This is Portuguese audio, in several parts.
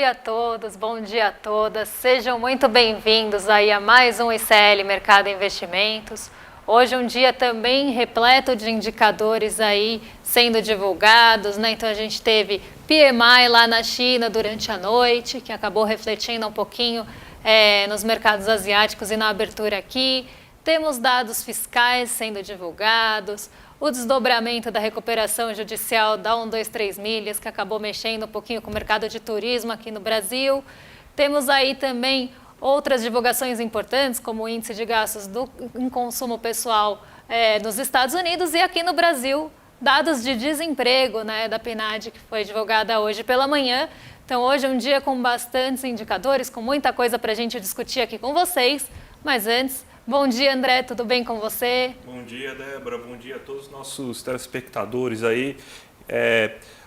dia a todos, bom dia a todas. Sejam muito bem-vindos aí a mais um ICL Mercado Investimentos. Hoje um dia também repleto de indicadores aí sendo divulgados, né? Então a gente teve PMI lá na China durante a noite, que acabou refletindo um pouquinho nos mercados asiáticos e na abertura aqui. Temos dados fiscais sendo divulgados, o desdobramento da recuperação judicial da 123 milhas, que acabou mexendo um pouquinho com o mercado de turismo aqui no Brasil. Temos aí também outras divulgações importantes, como o índice de gastos em consumo pessoal nos Estados Unidos e aqui no Brasil, dados de desemprego, né, da PNAD, que foi divulgada hoje pela manhã. Então hoje é um dia com bastantes indicadores, com muita coisa para a gente discutir aqui com vocês, mas antes... Bom dia, André, tudo bem com você? Bom dia, Débora, bom dia a todos os nossos telespectadores aí.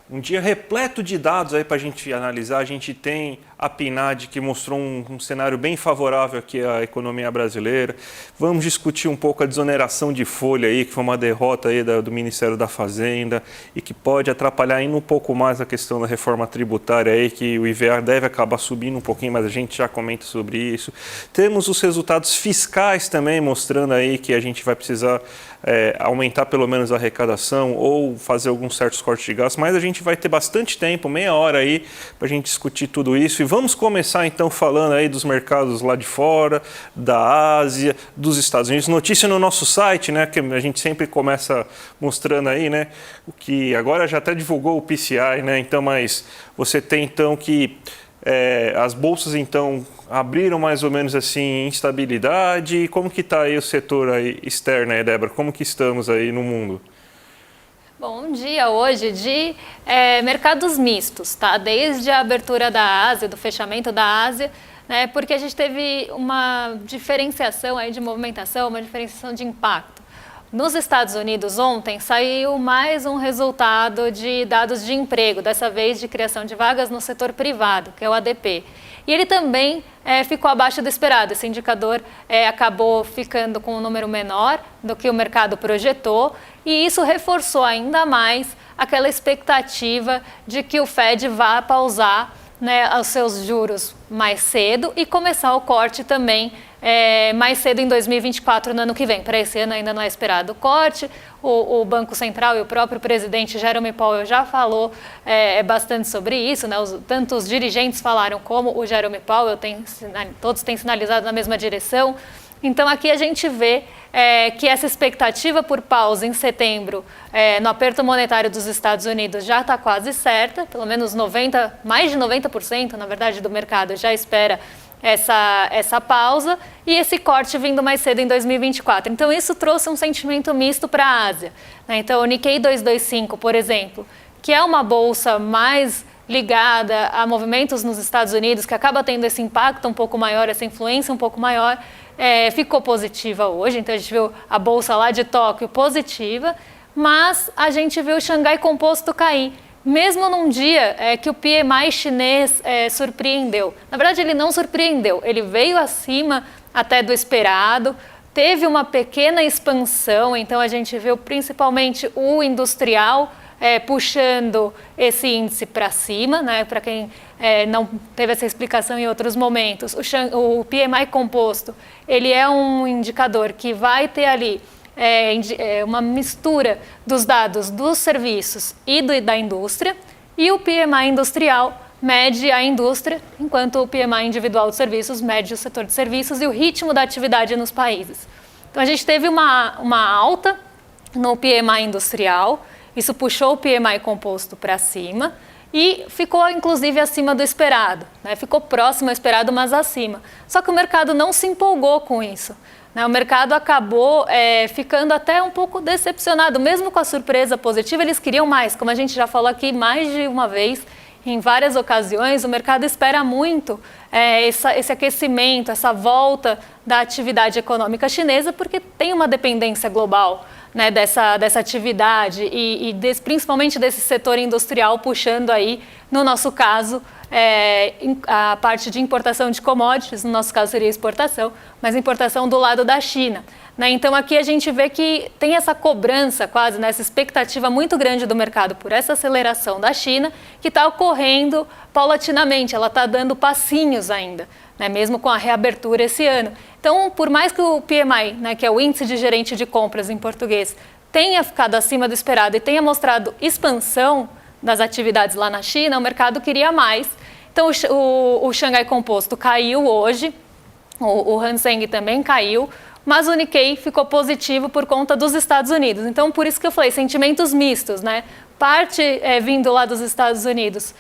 Um dia repleto de dados aí para a gente analisar. A gente tem a PNAD, que mostrou um cenário bem favorável aqui à economia brasileira. Vamos discutir um pouco a desoneração de folha aí, que foi uma derrota aí do Ministério da Fazenda e que pode atrapalhar ainda um pouco mais a questão da reforma tributária aí, que o IVA deve acabar subindo um pouquinho, mas a gente já comenta sobre isso. Temos os resultados fiscais também mostrando aí que a gente vai precisar aumentar pelo menos a arrecadação ou fazer alguns certos cortes de gastos, mas a gente vai ter bastante tempo, meia hora aí, para a gente discutir tudo isso. E vamos começar então falando aí dos mercados lá de fora, da Ásia, dos Estados Unidos. Notícia no nosso site, né, que a gente sempre começa mostrando aí, né, o que agora já até divulgou o PCI, né, então, mas você tem então que as bolsas então abriram mais ou menos assim em instabilidade. Como que está aí o setor aí externo aí, Débora? Como que estamos aí no mundo? Bom, um dia hoje de mercados mistos, tá? Desde a abertura da Ásia, do fechamento da Ásia, né? Porque a gente teve uma diferenciação aí de movimentação, uma diferenciação de impacto. Nos Estados Unidos, ontem, saiu mais um resultado de dados de emprego, dessa vez de criação de vagas no setor privado, que é o ADP. E ele também ficou abaixo do esperado. Esse indicador acabou ficando com um número menor do que o mercado projetou, e isso reforçou ainda mais aquela expectativa de que o Fed vá pausar, né, os seus juros mais cedo e começar o corte também mais cedo em 2024, no ano que vem. Para esse ano ainda não é esperado o corte. O Banco Central e o próprio presidente Jerome Powell já falou bastante sobre isso, né? Tanto os dirigentes falaram como o Jerome Powell, todos têm sinalizado na mesma direção. Então aqui a gente vê que essa expectativa por pausa em setembro no aperto monetário dos Estados Unidos já está quase certa, pelo menos mais de 90%, na verdade, do mercado já espera essa pausa e esse corte vindo mais cedo em 2024. Então isso trouxe um sentimento misto para a Ásia, né? Então o Nikkei 225, por exemplo, que é uma bolsa mais ligada a movimentos nos Estados Unidos, que acaba tendo esse impacto um pouco maior, essa influência um pouco maior, ficou positiva hoje. Então a gente viu a bolsa lá de Tóquio positiva, mas a gente viu o Xangai Composto cair, mesmo num dia que o PMI chinês surpreendeu. Na verdade, ele não surpreendeu, ele veio acima até do esperado, teve uma pequena expansão, então a gente viu principalmente o industrial puxando esse índice para cima, né? Para quem não teve essa explicação em outros momentos, o PMI composto, ele é um indicador que vai ter ali uma mistura dos dados dos serviços e da indústria, e o PMI industrial mede a indústria, enquanto o PMI individual de serviços mede o setor de serviços e o ritmo da atividade nos países. Então a gente teve uma alta no PMI industrial, isso puxou o PMI composto para cima e ficou inclusive acima do esperado, né? Ficou próximo ao esperado, mas acima. Só que o mercado não se empolgou com isso, né? O mercado acabou ficando até um pouco decepcionado, mesmo com a surpresa positiva, eles queriam mais. Como a gente já falou aqui mais de uma vez, em várias ocasiões, o mercado espera muito esse aquecimento, essa volta da atividade econômica chinesa, porque tem uma dependência global, né, dessa atividade e principalmente desse setor industrial puxando aí, no nosso caso, a parte de importação de commodities, no nosso caso seria exportação, mas importação do lado da China. Então, aqui a gente vê que tem essa cobrança quase, essa expectativa muito grande do mercado por essa aceleração da China, que está ocorrendo paulatinamente, ela está dando passinhos ainda, mesmo com a reabertura esse ano. Então, por mais que o PMI, que é o Índice de Gerente de Compras em português, tenha ficado acima do esperado e tenha mostrado expansão das atividades lá na China, o mercado queria mais. Então, o Xangai Composto caiu hoje, o Hang Seng também caiu, mas o Nikkei ficou positivo por conta dos Estados Unidos. Então, por isso que eu falei, sentimentos mistos, Parte vindo lá dos Estados Unidos,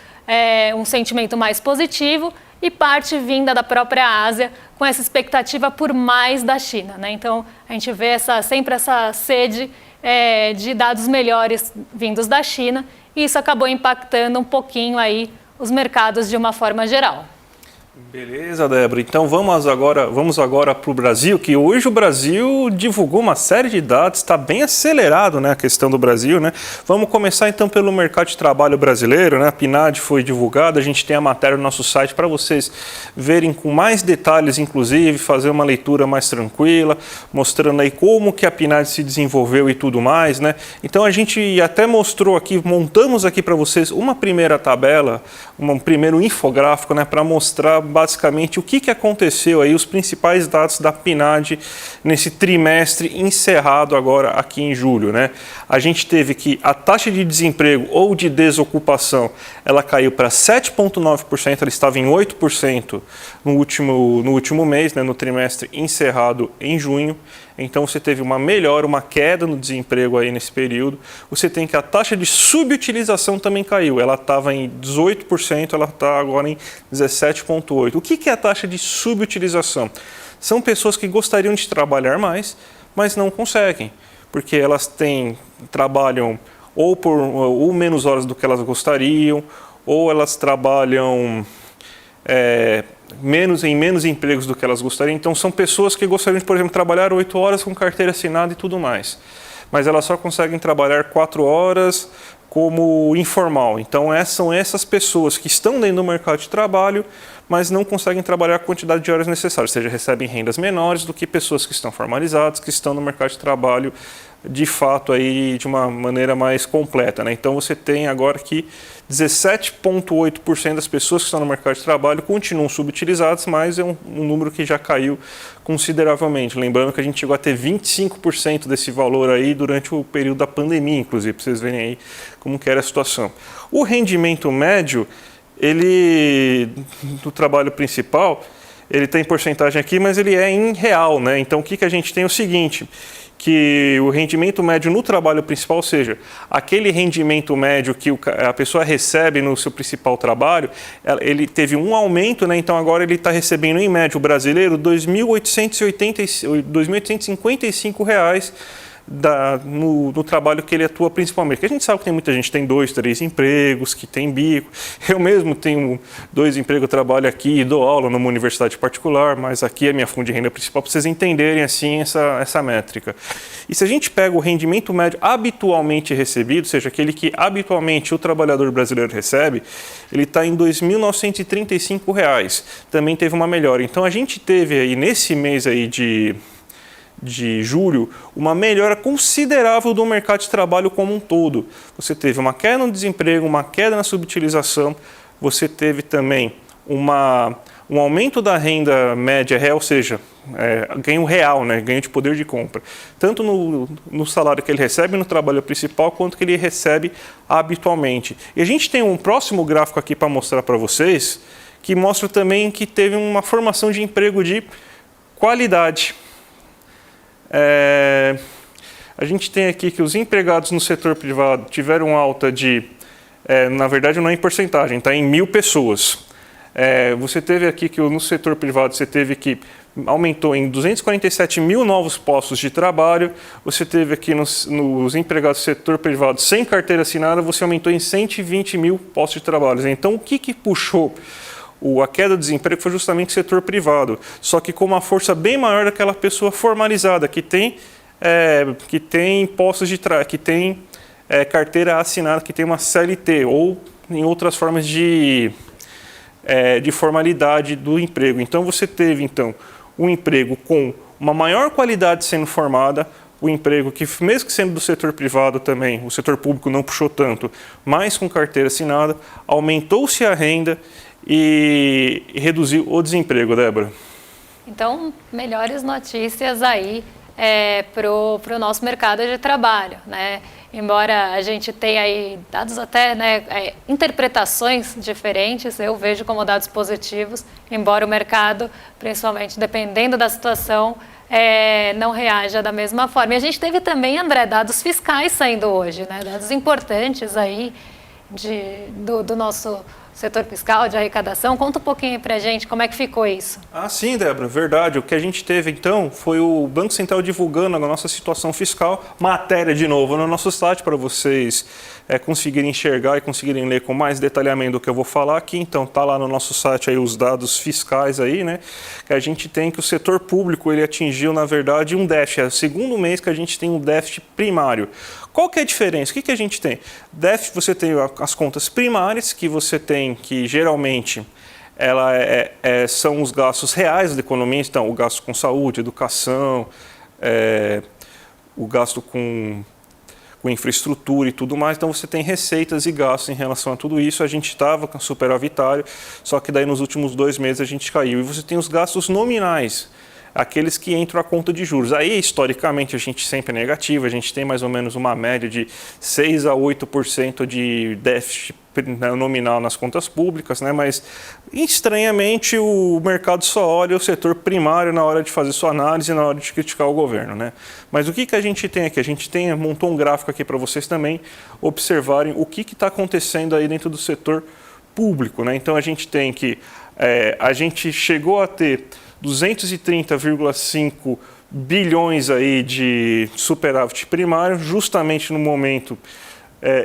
um sentimento mais positivo, e parte vinda da própria Ásia, com essa expectativa por mais da China. Então, a gente vê sempre essa sede de dados melhores vindos da China, e isso acabou impactando um pouquinho aí os mercados de uma forma geral. Beleza, Débora. Então vamos agora para o Brasil, que hoje o Brasil divulgou uma série de dados, está bem acelerado, a questão do Brasil, Vamos começar então pelo mercado de trabalho brasileiro, A PNAD foi divulgada, a gente tem a matéria no nosso site para vocês verem com mais detalhes, inclusive, fazer uma leitura mais tranquila, mostrando aí como que a PNAD se desenvolveu e tudo mais, Então a gente até mostrou aqui, montamos aqui para vocês uma primeira tabela, um primeiro infográfico, para mostrar basicamente o que aconteceu aí, os principais dados da PNAD nesse trimestre encerrado agora aqui em julho, A gente teve que a taxa de desemprego ou de desocupação, ela caiu para 7,9%, ela estava em 8% no último mês, no trimestre encerrado em junho. Então você teve uma melhora, uma queda no desemprego aí nesse período. Você tem que a taxa de subutilização também caiu. Ela estava em 18%, ela está agora em 17,8%. O que é a taxa de subutilização? São pessoas que gostariam de trabalhar mais, mas não conseguem, porque elas trabalham ou menos horas do que elas gostariam, ou elas trabalham em menos empregos do que elas gostariam. Então, são pessoas que gostariam de, por exemplo, trabalhar 8 horas com carteira assinada e tudo mais. Mas elas só conseguem trabalhar 4 horas como informal. Então, são essas pessoas que estão dentro do mercado de trabalho, mas não conseguem trabalhar a quantidade de horas necessárias, ou seja, recebem rendas menores do que pessoas que estão formalizadas, que estão no mercado de trabalho de fato aí de uma maneira mais completa, Então você tem agora que 17,8% das pessoas que estão no mercado de trabalho continuam subutilizadas, mas é um número que já caiu consideravelmente. Lembrando que a gente chegou a ter 25% desse valor aí durante o período da pandemia, inclusive, para vocês verem aí como que era a situação. O rendimento médio, ele do trabalho principal, ele tem porcentagem aqui, mas ele é em real, Então o que a gente tem é o seguinte, que o rendimento médio no trabalho principal, ou seja, aquele rendimento médio que a pessoa recebe no seu principal trabalho, ele teve um aumento, Então agora ele está recebendo em média o brasileiro R$ 2.855 no trabalho que ele atua principalmente. Porque a gente sabe que tem muita gente que tem 2, 3 empregos, que tem bico. Eu mesmo tenho 2 empregos, eu trabalho aqui e dou aula numa universidade particular, mas aqui é minha fonte de renda principal, para vocês entenderem assim essa métrica. E se a gente pega o rendimento médio habitualmente recebido, ou seja, aquele que habitualmente o trabalhador brasileiro recebe, ele está em R$ 2.935. Também teve uma melhora. Então a gente teve aí nesse mês aí de julho, uma melhora considerável do mercado de trabalho como um todo. Você teve uma queda no desemprego, uma queda na subutilização, você teve também um aumento da renda média real, ou seja, ganho real, ganho de poder de compra, tanto no salário que ele recebe no trabalho principal, quanto que ele recebe habitualmente. E a gente tem um próximo gráfico aqui para mostrar para vocês, que mostra também que teve uma formação de emprego de qualidade. A gente tem aqui que os empregados no setor privado tiveram alta de, na verdade não é em porcentagem, está em 1.000 pessoas. Você teve aqui que no setor privado você teve que aumentou em 247 mil novos postos de trabalho, você teve aqui nos empregados do setor privado sem carteira assinada, você aumentou em 120 mil postos de trabalho. Então o que puxou a queda do desemprego foi justamente o setor privado, só que com uma força bem maior daquela pessoa formalizada, que tem postos de trabalho, que tem carteira assinada, que tem uma CLT, ou em outras formas de de formalidade do emprego. Então, você teve, então, um emprego com uma maior qualidade sendo formada, o emprego que, mesmo que sendo do setor privado também, o setor público não puxou tanto, mas com carteira assinada, aumentou-se a renda e reduziu o desemprego, Débora. Então, melhores notícias aí para o nosso mercado de trabalho, né? Embora a gente tenha aí dados até, né, interpretações diferentes, eu vejo como dados positivos, embora o mercado, principalmente dependendo da situação, não reaja da mesma forma. E a gente teve também, André, dados fiscais saindo hoje, né? Dados importantes aí do nosso setor fiscal, de arrecadação. Conta um pouquinho para a gente como é que ficou isso. Sim, Débora, verdade. O que a gente teve, então, foi o Banco Central divulgando a nossa situação fiscal, matéria, de novo, no nosso site, para vocês conseguirem enxergar e conseguirem ler com mais detalhamento do que eu vou falar aqui. Então, está lá no nosso site aí os dados fiscais aí, né? Que a gente tem que o setor público, ele atingiu, na verdade, um déficit. É o segundo mês que a gente tem um déficit primário. Qual que é a diferença? O que a gente tem? Déficit, você tem as contas primárias, que você tem, que geralmente são os gastos reais da economia, então o gasto com saúde, educação, o gasto com infraestrutura e tudo mais. Então você tem receitas e gastos em relação a tudo isso. A gente estava com superavitário, só que daí nos últimos 2 meses a gente caiu. E você tem os gastos nominais, aqueles que entram à conta de juros. Aí, historicamente, a gente sempre é negativo, a gente tem mais ou menos uma média de 6 a 8% de déficit nominal nas contas públicas, né? Mas, estranhamente, o mercado só olha o setor primário na hora de fazer sua análise e na hora de criticar o governo, né? Mas o que a gente tem aqui? A gente montou um gráfico aqui para vocês também observarem o que está acontecendo aí dentro do setor público, né? Então, a gente tem que a gente chegou a ter 230,5 bilhões aí de superávit primário, justamente no momento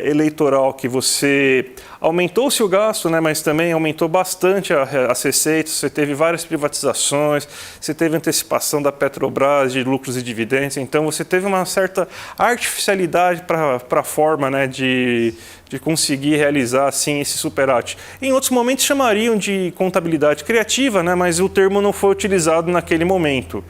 eleitoral que você aumentou-se o gasto, né, mas também aumentou bastante as receitas, você teve várias privatizações, você teve antecipação da Petrobras de lucros e dividendos, então você teve uma certa artificialidade para a forma, né, de conseguir realizar assim esse superávit. Em outros momentos chamariam de contabilidade criativa, né, mas o termo não foi utilizado naquele momento.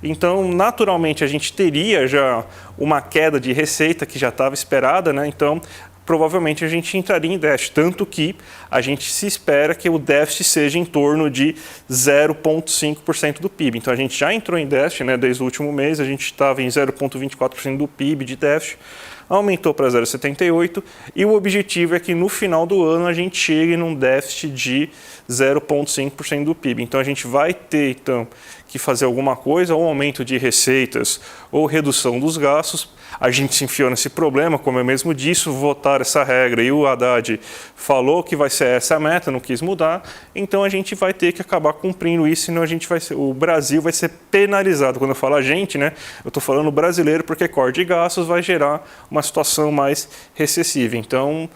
Então, naturalmente, a gente teria já uma queda de receita que já estava esperada, né? Então, provavelmente a gente entraria em déficit, tanto que a gente se espera que o déficit seja em torno de 0,5% do PIB. Então, a gente já entrou em déficit, né? Desde o último mês, a gente estava em 0,24% do PIB de déficit, aumentou para 0,78% e o objetivo é que no final do ano a gente chegue num déficit de 0,5% do PIB. Então, a gente vai ter, então, que fazer alguma coisa, ou aumento de receitas ou redução dos gastos. A gente se enfiou nesse problema, como eu mesmo disse, votar essa regra e o Haddad falou que vai ser essa a meta, não quis mudar, então a gente vai ter que acabar cumprindo isso, senão o Brasil vai ser penalizado. Quando eu falo a gente, né, eu estou falando brasileiro, porque corte de gastos vai gerar uma situação mais recessiva. Então,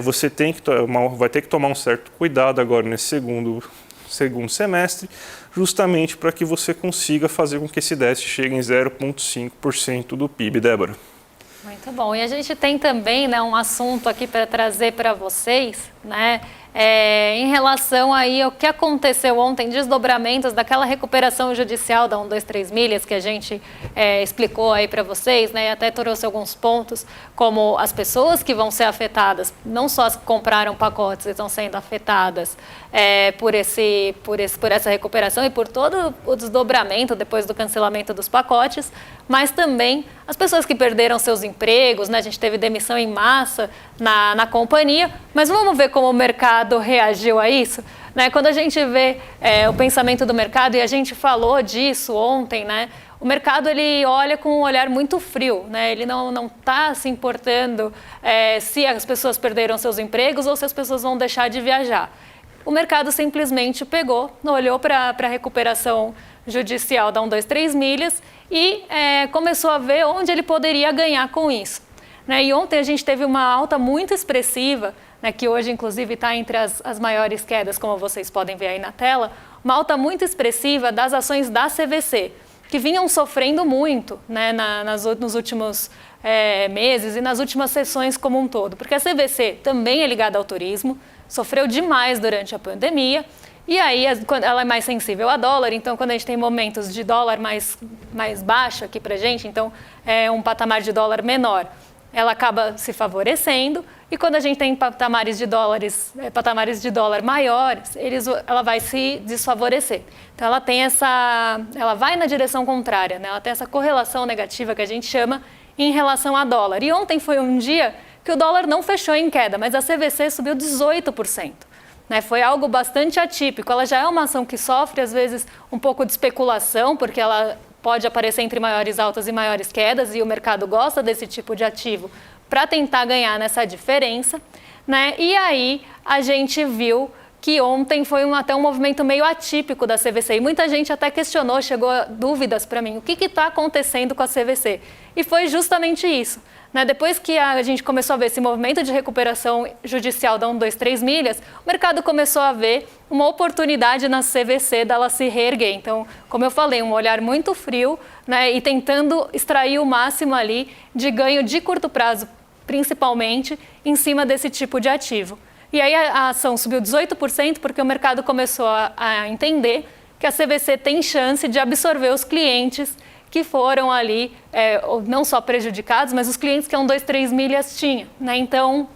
você vai ter que tomar um certo cuidado agora nesse segundo semestre, justamente para que você consiga fazer com que esse déficit chegue em 0,5% do PIB, Débora. Muito bom. E a gente tem também, né, um assunto aqui para trazer para vocês, né, em relação aí ao que aconteceu ontem, desdobramentos daquela recuperação judicial da 123 milhas que a gente explicou aí para vocês, né, e até trouxe alguns pontos, como as pessoas que vão ser afetadas, não só as que compraram pacotes estão sendo afetadas por essa recuperação e por todo o desdobramento depois do cancelamento dos pacotes, mas também as pessoas que perderam seus empregos, né, a gente teve demissão em massa na companhia, mas vamos ver como o mercado reagiu a isso, né? Quando a gente vê o pensamento do mercado, e a gente falou disso ontem, né? O mercado ele olha com um olhar muito frio, né? Ele não está se importando se as pessoas perderam seus empregos ou se as pessoas vão deixar de viajar. O mercado simplesmente olhou para a recuperação judicial da 123 milhas e começou a ver onde ele poderia ganhar com isso, né? E ontem a gente teve uma alta muito expressiva, né, que hoje, inclusive, está entre as maiores quedas, como vocês podem ver aí na tela, uma alta muito expressiva das ações da CVC, que vinham sofrendo muito, né, nos últimos meses e nas últimas sessões como um todo. Porque a CVC também é ligada ao turismo, sofreu demais durante a pandemia. E aí, ela é mais sensível a dólar, então quando a gente tem momentos de dólar mais baixo aqui para a gente, então é um patamar de dólar menor, ela acaba se favorecendo. E quando a gente tem patamares de dólar maiores, ela vai se desfavorecer. Então ela vai na direção contrária, né? Ela tem essa correlação negativa que a gente chama em relação a dólar. E ontem foi um dia que o dólar não fechou em queda, mas a CVC subiu 18%. Né? Foi algo bastante atípico. Ela já é uma ação que sofre, às vezes, um pouco de especulação, porque ela pode aparecer entre maiores altas e maiores quedas, e o mercado gosta desse tipo de ativo para tentar ganhar nessa diferença. Né? E aí a gente viu que ontem foi até um movimento meio atípico da CVC. E muita gente até questionou, chegou a dúvidas para mim, o que está acontecendo com a CVC? E foi justamente isso. Né? Depois que a gente começou a ver esse movimento de recuperação judicial da 1, 2, 3 milhas, o mercado começou a ver uma oportunidade na CVC dela se reerguer. Então, como eu falei, um olhar muito frio, né? E tentando extrair o máximo ali de ganho de curto prazo, principalmente em cima desse tipo de ativo. E aí a ação subiu 18% porque o mercado começou a entender que a CVC tem chance de absorver os clientes que foram ali, não só prejudicados, mas os clientes que a 1, 2, 3 milhas tinham. Né? Então,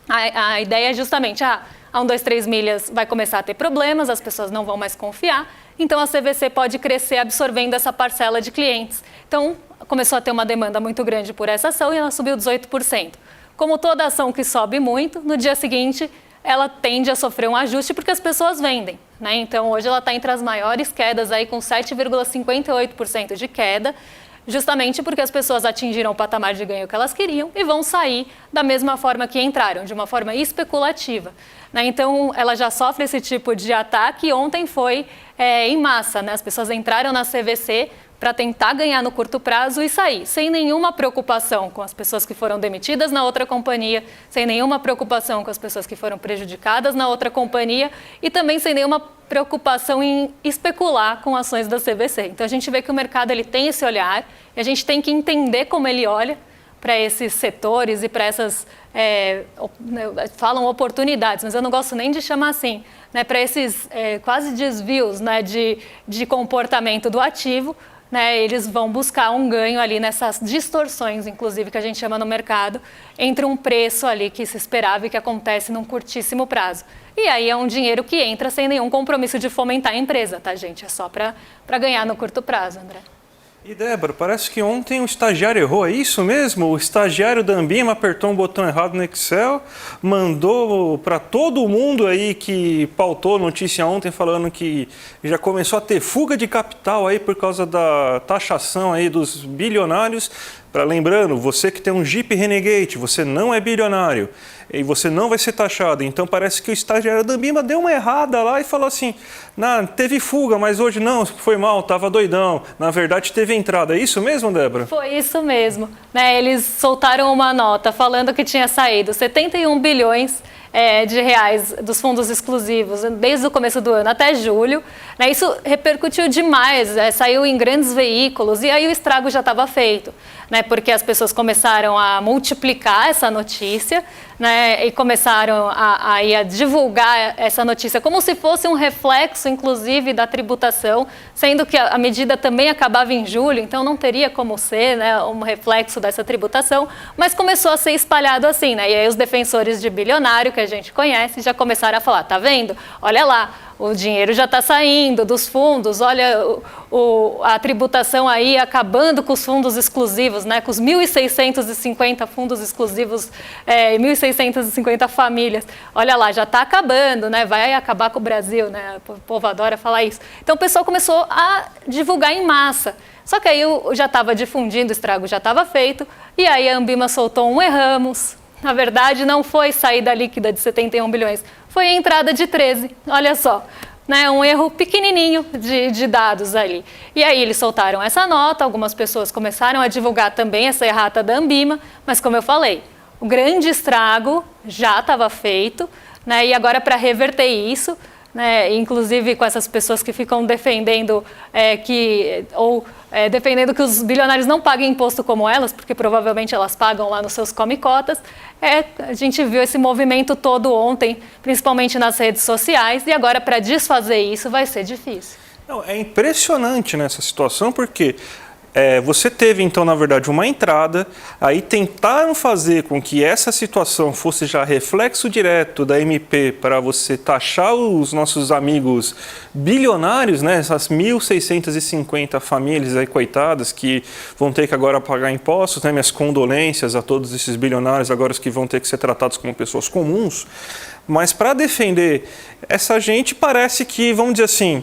a ideia é justamente, a 1, 2, 3 milhas vai começar a ter problemas, as pessoas não vão mais confiar, então a CVC pode crescer absorvendo essa parcela de clientes. Então, começou a ter uma demanda muito grande por essa ação e ela subiu 18%. Como toda ação que sobe muito, no dia seguinte ela tende a sofrer um ajuste porque as pessoas vendem. Né? Então, hoje ela está entre as maiores quedas, aí, com 7,58% de queda, justamente porque as pessoas atingiram o patamar de ganho que elas queriam e vão sair da mesma forma que entraram, de uma forma especulativa. Né? Então, ela já sofre esse tipo de ataque e ontem foi em massa. Né? As pessoas entraram na CVC para tentar ganhar no curto prazo e sair, sem nenhuma preocupação com as pessoas que foram demitidas na outra companhia, sem nenhuma preocupação com as pessoas que foram prejudicadas na outra companhia e também sem nenhuma preocupação em especular com ações da CVC. Então a gente vê que o mercado ele tem esse olhar e a gente tem que entender como ele olha para esses setores e para essas, falam oportunidades, mas eu não gosto nem de chamar assim, né, para esses quase desvios, né, de comportamento do ativo. Né, eles vão buscar um ganho ali nessas distorções, inclusive, que a gente chama no mercado, entre um preço ali que se esperava e que acontece num curtíssimo prazo. E aí é um dinheiro que entra sem nenhum compromisso de fomentar a empresa, tá, gente? É só para ganhar no curto prazo, André. E, Débora, parece que ontem o estagiário errou, é isso mesmo? O estagiário da Ambima apertou um botão errado no Excel, mandou para todo mundo aí que pautou notícia ontem falando que já começou a ter fuga de capital aí por causa da taxação aí dos bilionários. Lembrando, você que tem um Jeep Renegade, você não é bilionário e você não vai ser taxado. Então parece que o estagiário da Ambima deu uma errada lá e falou assim, teve fuga, mas hoje não, foi mal, estava doidão. Na verdade teve entrada. É isso mesmo, Débora? Foi isso mesmo. Né? Eles soltaram uma nota falando que tinha saído 71 bilhões de reais dos fundos exclusivos desde o começo do ano até julho. Né? Isso repercutiu demais, saiu em grandes veículos e aí o estrago já estava feito. Né, porque as pessoas começaram a multiplicar essa notícia, né, e começaram a divulgar essa notícia como se fosse um reflexo, inclusive, da tributação, sendo que a medida também acabava em julho, então não teria como ser, né, um reflexo dessa tributação, mas começou a ser espalhado assim. Né, e aí os defensores de bilionário, que a gente conhece, já começaram a falar, tá vendo? Olha lá, o dinheiro já está saindo dos fundos, olha a tributação aí acabando com os fundos exclusivos, né, com os 1.650 fundos exclusivos, 1.650 famílias. Olha lá, já está acabando, né, vai acabar com o Brasil, né, o povo adora falar isso. Então o pessoal começou a divulgar em massa. Só que aí já estava difundindo, o estrago já estava feito, e aí a Ambima soltou um erramos. Na verdade, não foi saída líquida de 71 bilhões, foi a entrada de 13, olha só, né, um erro pequenininho de dados ali. E aí eles soltaram essa nota, algumas pessoas começaram a divulgar também essa errata da Ambima, mas como eu falei, o grande estrago já estava feito, né, e agora para reverter isso, né? Inclusive com essas pessoas que ficam defendendo defendendo que os bilionários não paguem imposto como elas, porque provavelmente elas pagam lá nos seus come-cotas. A gente viu esse movimento todo ontem, principalmente nas redes sociais, e agora para desfazer isso vai ser difícil. Não, é impressionante nessa situação, porque você teve, então, na verdade, uma entrada, aí tentaram fazer com que essa situação fosse já reflexo direto da MP para você taxar os nossos amigos bilionários, né? Essas 1.650 famílias aí, coitadas, que vão ter que agora pagar impostos, né? Minhas condolências a todos esses bilionários, agora os que vão ter que ser tratados como pessoas comuns. Mas para defender essa gente, parece que, vamos dizer assim,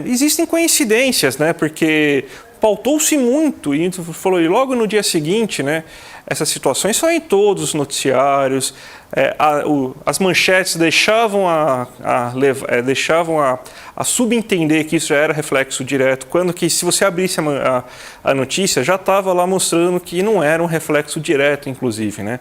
existem coincidências, né? Porque pautou-se muito, e falou, e logo no dia seguinte, né, essas situações só em todos os noticiários, as manchetes deixavam a subentender que isso já era reflexo direto, quando que, se você abrisse a notícia, já estava lá mostrando que não era um reflexo direto, inclusive, né?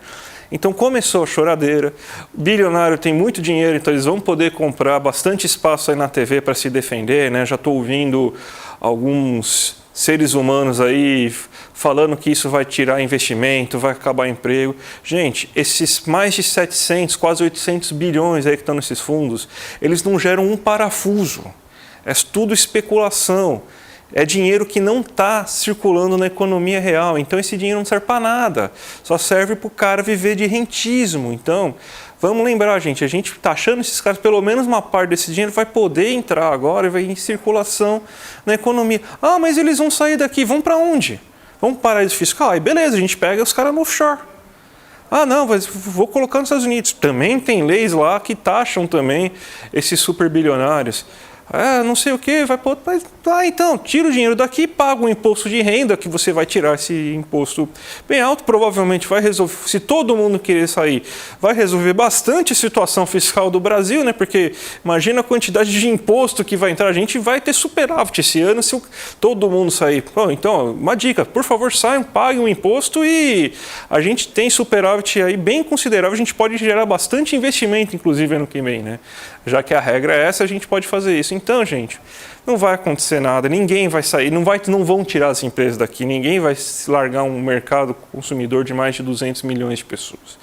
Então começou a choradeira, o bilionário tem muito dinheiro, então eles vão poder comprar bastante espaço aí na TV para se defender, né? Já estou ouvindo alguns seres humanos aí falando que isso vai tirar investimento, vai acabar emprego. Gente, esses mais de 700, quase 800 bilhões aí que estão nesses fundos, eles não geram um parafuso. É tudo especulação. É dinheiro que não está circulando na economia real. Então esse dinheiro não serve para nada. Só serve para o cara viver de rentismo. Então, vamos lembrar, gente, a gente está achando esses caras, pelo menos uma parte desse dinheiro vai poder entrar agora e vai em circulação na economia. Ah, mas eles vão sair daqui, vão para onde? Vamos para paraíso fiscal? Aí beleza, a gente pega os caras no offshore. Ah, não, mas vou colocar nos Estados Unidos. Também tem leis lá que taxam também esses superbilionários. Não sei o que, vai para outro país. Então, tira o dinheiro daqui, paga um imposto de renda, que você vai tirar esse imposto bem alto, provavelmente vai resolver, se todo mundo querer sair, vai resolver bastante a situação fiscal do Brasil, né? Porque imagina a quantidade de imposto que vai entrar, a gente vai ter superávit esse ano se todo mundo sair. Bom, então, uma dica, por favor, saiam, paguem o imposto e a gente tem superávit aí bem considerável, a gente pode gerar bastante investimento, inclusive, ano que vem, né? Já que a regra é essa, a gente pode fazer isso. Então, gente, não vai acontecer nada, ninguém vai sair, não vão tirar as empresas daqui, ninguém vai largar um mercado consumidor de mais de 200 milhões de pessoas.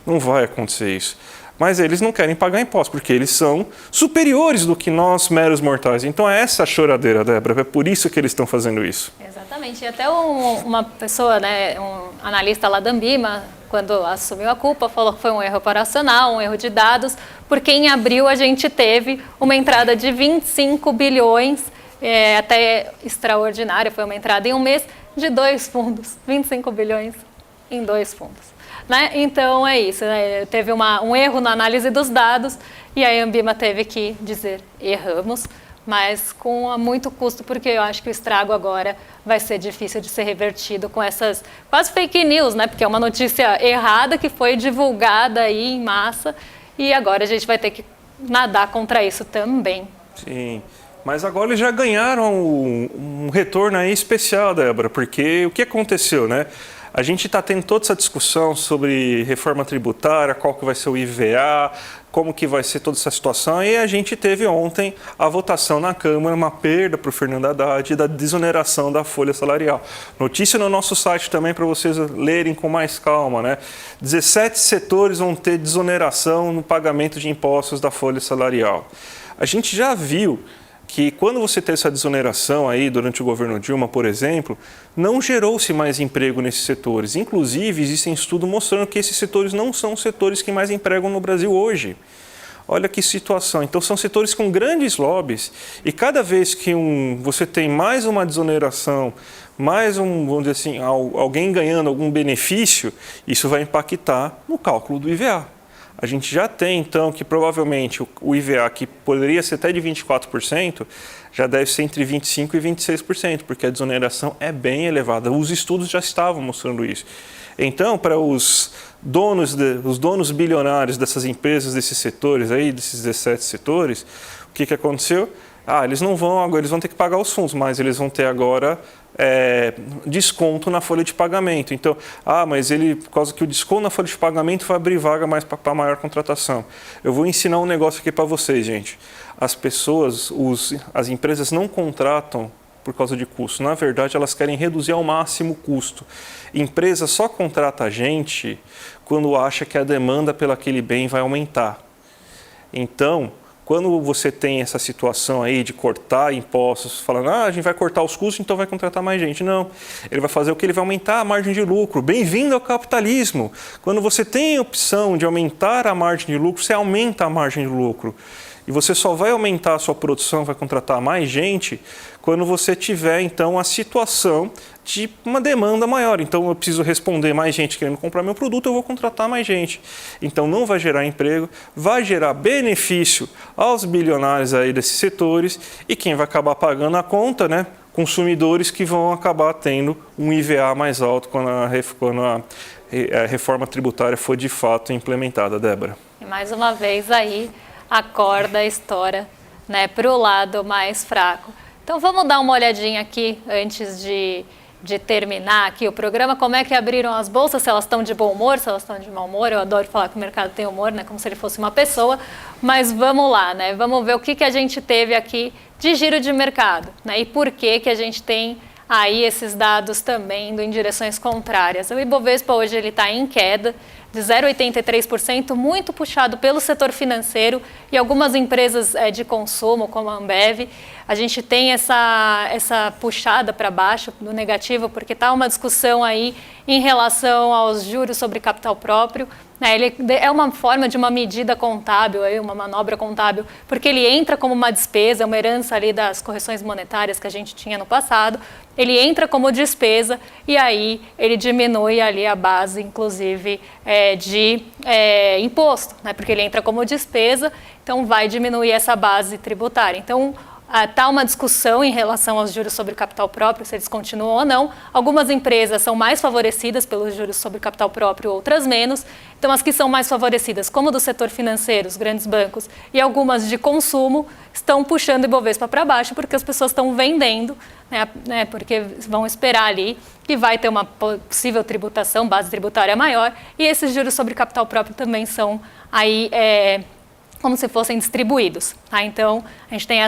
Não vai acontecer isso. Mas eles não querem pagar impostos, porque eles são superiores do que nós, meros mortais. Então é essa a choradeira, Débora, é por isso que eles estão fazendo isso. Exatamente, e até uma pessoa, né, um analista lá da Ambima, quando assumiu a culpa, falou que foi um erro operacional, um erro de dados, porque em abril a gente teve uma entrada de 25 bilhões, até extraordinária, foi uma entrada em um mês de 2 fundos, 25 bilhões em 2 fundos. Né? Então é isso, né? Teve um erro na análise dos dados e a Ambima teve que dizer erramos, mas com muito custo, porque eu acho que o estrago agora vai ser difícil de ser revertido com essas quase fake news, né? Porque é uma notícia errada que foi divulgada aí em massa e agora a gente vai ter que nadar contra isso também. Sim, mas agora eles já ganharam um retorno aí especial, Débora, porque o que aconteceu, né? A gente está tendo toda essa discussão sobre reforma tributária, qual que vai ser o IVA, como que vai ser toda essa situação. E a gente teve ontem a votação na Câmara, uma perda para o Fernando Haddad da desoneração da folha salarial. Notícia no nosso site também para vocês lerem com mais calma, né? 17 setores vão ter desoneração no pagamento de impostos da folha salarial. A gente já viu que quando você tem essa desoneração aí durante o governo Dilma, por exemplo, não gerou-se mais emprego nesses setores. Inclusive, existem estudos mostrando que esses setores não são os setores que mais empregam no Brasil hoje. Olha que situação. Então, são setores com grandes lobbies e cada vez que você tem mais uma desoneração, mais vamos dizer assim, alguém ganhando algum benefício, isso vai impactar no cálculo do IVA. A gente já tem, então, que provavelmente o IVA, que poderia ser até de 24%, já deve ser entre 25% e 26%, porque a desoneração é bem elevada. Os estudos já estavam mostrando isso. Então, para os donos bilionários dessas empresas, desses setores aí, desses 17 setores, o que aconteceu? eles não vão agora, eles vão ter que pagar os fundos, mas eles vão ter agora desconto na folha de pagamento. Então, mas por causa que o desconto na folha de pagamento vai abrir vaga mais para maior contratação. Eu vou ensinar um negócio aqui para vocês, gente. As pessoas, as empresas não contratam por causa de custo. Na verdade, elas querem reduzir ao máximo o custo. Empresa só contrata a gente quando acha que a demanda pelo aquele bem vai aumentar. Então, quando você tem essa situação aí de cortar impostos, falando, a gente vai cortar os custos, então vai contratar mais gente. Não, ele vai fazer o que? Ele vai aumentar a margem de lucro. Bem-vindo ao capitalismo. Quando você tem a opção de aumentar a margem de lucro, você aumenta a margem de lucro. E você só vai aumentar a sua produção, vai contratar mais gente, quando você tiver, então, a situação de uma demanda maior. Então, eu preciso responder mais gente querendo comprar meu produto, eu vou contratar mais gente. Então, não vai gerar emprego, vai gerar benefício aos bilionários aí desses setores e quem vai acabar pagando a conta, né? Consumidores que vão acabar tendo um IVA mais alto quando a reforma tributária for de fato implementada, Débora. E mais uma vez aí a corda estoura, né, para o lado mais fraco. Então vamos dar uma olhadinha aqui antes de terminar aqui o programa, como é que abriram as bolsas, se elas estão de bom humor, se elas estão de mau humor. Eu adoro falar que o mercado tem humor, né, como se ele fosse uma pessoa, mas vamos lá, né, vamos ver o que a gente teve aqui de giro de mercado, né, e por que a gente tem aí esses dados também indo em direções contrárias. O Ibovespa hoje ele está em queda de 0,83%, muito puxado pelo setor financeiro e algumas empresas de consumo, como a Ambev. A gente tem essa puxada para baixo no negativo, porque está uma discussão aí em relação aos juros sobre capital próprio. Ele é uma forma de uma medida contábil, uma manobra contábil, porque ele entra como uma despesa, uma herança ali das correções monetárias que a gente tinha no passado. Ele entra como despesa e aí ele diminui ali a base, inclusive, de imposto, né? Porque ele entra como despesa, então vai diminuir essa base tributária. Então, está uma discussão em relação aos juros sobre capital próprio, se eles continuam ou não. Algumas empresas são mais favorecidas pelos juros sobre capital próprio, outras menos. Então, as que são mais favorecidas, como do setor financeiro, os grandes bancos, e algumas de consumo, estão puxando o Ibovespa para baixo, porque as pessoas estão vendendo, né, porque vão esperar ali que vai ter uma possível tributação, base tributária maior, e esses juros sobre capital próprio também são aí como se fossem distribuídos. Tá? Então, a gente tem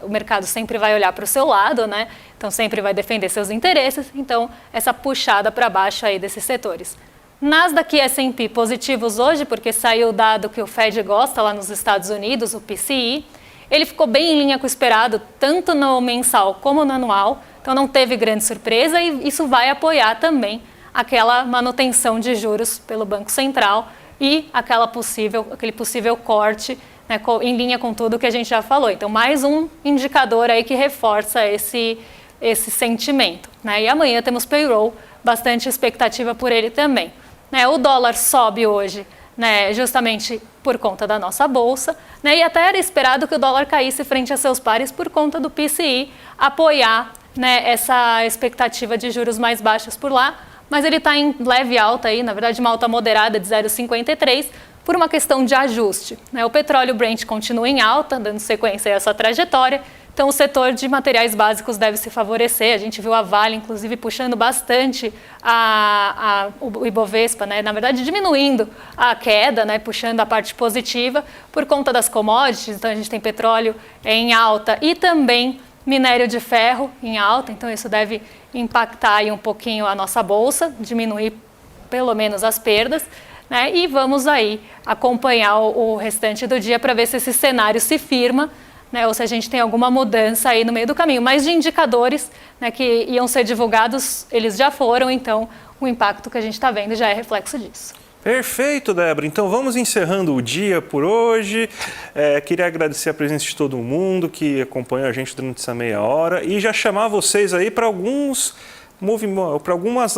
o mercado sempre vai olhar para o seu lado, né? Então sempre vai defender seus interesses, então essa puxada para baixo aí desses setores. Nasdaq e S&P positivos hoje, porque saiu o dado que o Fed gosta lá nos Estados Unidos, o PCI. Ele ficou bem em linha com o esperado, tanto no mensal como no anual, então não teve grande surpresa e isso vai apoiar também aquela manutenção de juros pelo Banco Central e aquele possível corte, né, em linha com tudo que a gente já falou. Então, mais um indicador aí que reforça esse sentimento. Né? E amanhã temos payroll, bastante expectativa por ele também. Né? O dólar sobe hoje, né, justamente por conta da nossa bolsa, né, e até era esperado que o dólar caísse frente a seus pares por conta do PCI apoiar, né, essa expectativa de juros mais baixos por lá, mas ele está em leve alta aí, na verdade uma alta moderada de 0,53 por uma questão de ajuste. Né? O petróleo Brent continua em alta, dando sequência a essa trajetória, então o setor de materiais básicos deve se favorecer. A gente viu a Vale, inclusive, puxando bastante o Ibovespa, né? Na verdade diminuindo a queda, né? Puxando a parte positiva por conta das commodities. Então a gente tem petróleo em alta e também minério de ferro em alta, então isso deve impactar aí um pouquinho a nossa bolsa, diminuir pelo menos as perdas, né? E vamos aí acompanhar o restante do dia para ver se esse cenário se firma, né? Ou se a gente tem alguma mudança aí no meio do caminho. Mas de indicadores, né, que iam ser divulgados, eles já foram, então o impacto que a gente está vendo já é reflexo disso. Perfeito, Débora. Então vamos encerrando o dia por hoje. Queria agradecer a presença de todo mundo que acompanhou a gente durante essa meia hora e já chamar vocês aí para algumas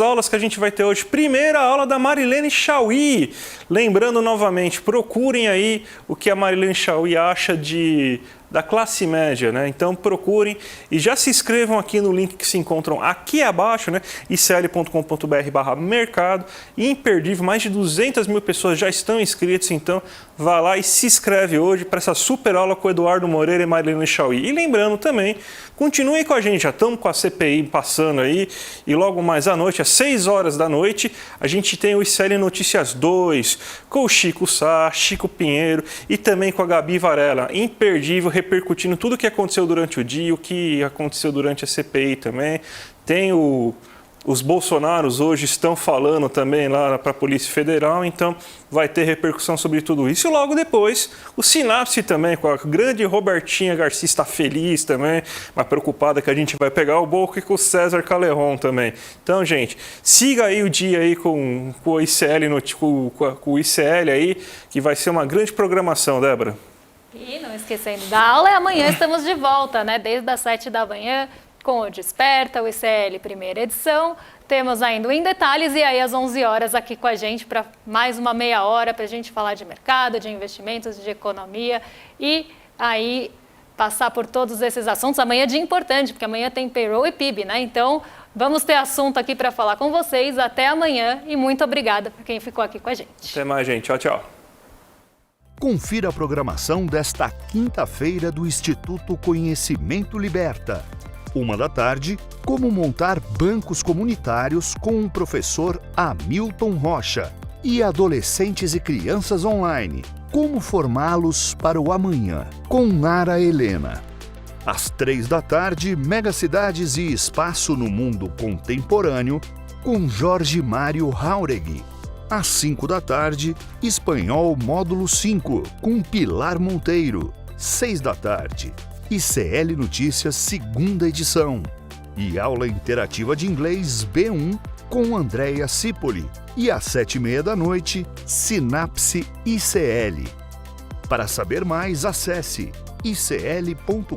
aulas que a gente vai ter hoje. Primeira aula da Marilene Chauí. Lembrando novamente, procurem aí o que a Marilene Chauí acha da classe média, né? Então procurem e já se inscrevam aqui no link que se encontram aqui abaixo, né? icl.com.br/mercado. Imperdível, mais de 200 mil pessoas já estão inscritas, então vá lá e se inscreve hoje para essa super aula com o Eduardo Moreira e Marilene Chauí. E lembrando também, continuem com a gente, já estamos com a CPI passando aí e logo mais à noite, às 6 horas da noite, a gente tem o ICL Notícias 2 com o Chico Sá, Chico Pinheiro e também com a Gabi Varela. Imperdível, repercutindo tudo o que aconteceu durante o dia, o que aconteceu durante a CPI também. Tem os Bolsonaros hoje estão falando também lá para a Polícia Federal, então vai ter repercussão sobre tudo isso. E logo depois, o Sinapse também, com a grande Robertinha Garcia, está feliz também, mas preocupada que a gente vai pegar o Boca e com o César Caleron também. Então, gente, siga aí o dia aí com o ICL, com o ICL aí, que vai ser uma grande programação, Débora. E não esquecendo da aula, e amanhã estamos de volta, né? Desde as 7 da manhã, com o Desperta, o ICL primeira edição. Temos ainda o Em Detalhes e aí às 11 horas aqui com a gente para mais uma meia hora para a gente falar de mercado, de investimentos, de economia e aí passar por todos esses assuntos. Amanhã é dia importante, porque amanhã tem payroll e PIB, né? Então vamos ter assunto aqui para falar com vocês. Até amanhã e muito obrigada por quem ficou aqui com a gente. Até mais, gente. Tchau, tchau. Confira a programação desta quinta-feira do Instituto Conhecimento Liberta. 13h, como montar bancos comunitários com o professor Hamilton Rocha. E adolescentes e crianças online, como formá-los para o amanhã, com Nara Helena. Às 15h, Megacidades e Espaço no Mundo Contemporâneo, com Jorge Mário Jauregui. Às 17h, Espanhol Módulo 5, com Pilar Monteiro. 18h, ICL Notícias, segunda edição. E aula interativa de inglês B1 com Andréia Cipoli. E às 19h, Sinapse ICL. Para saber mais, acesse icl.com.br.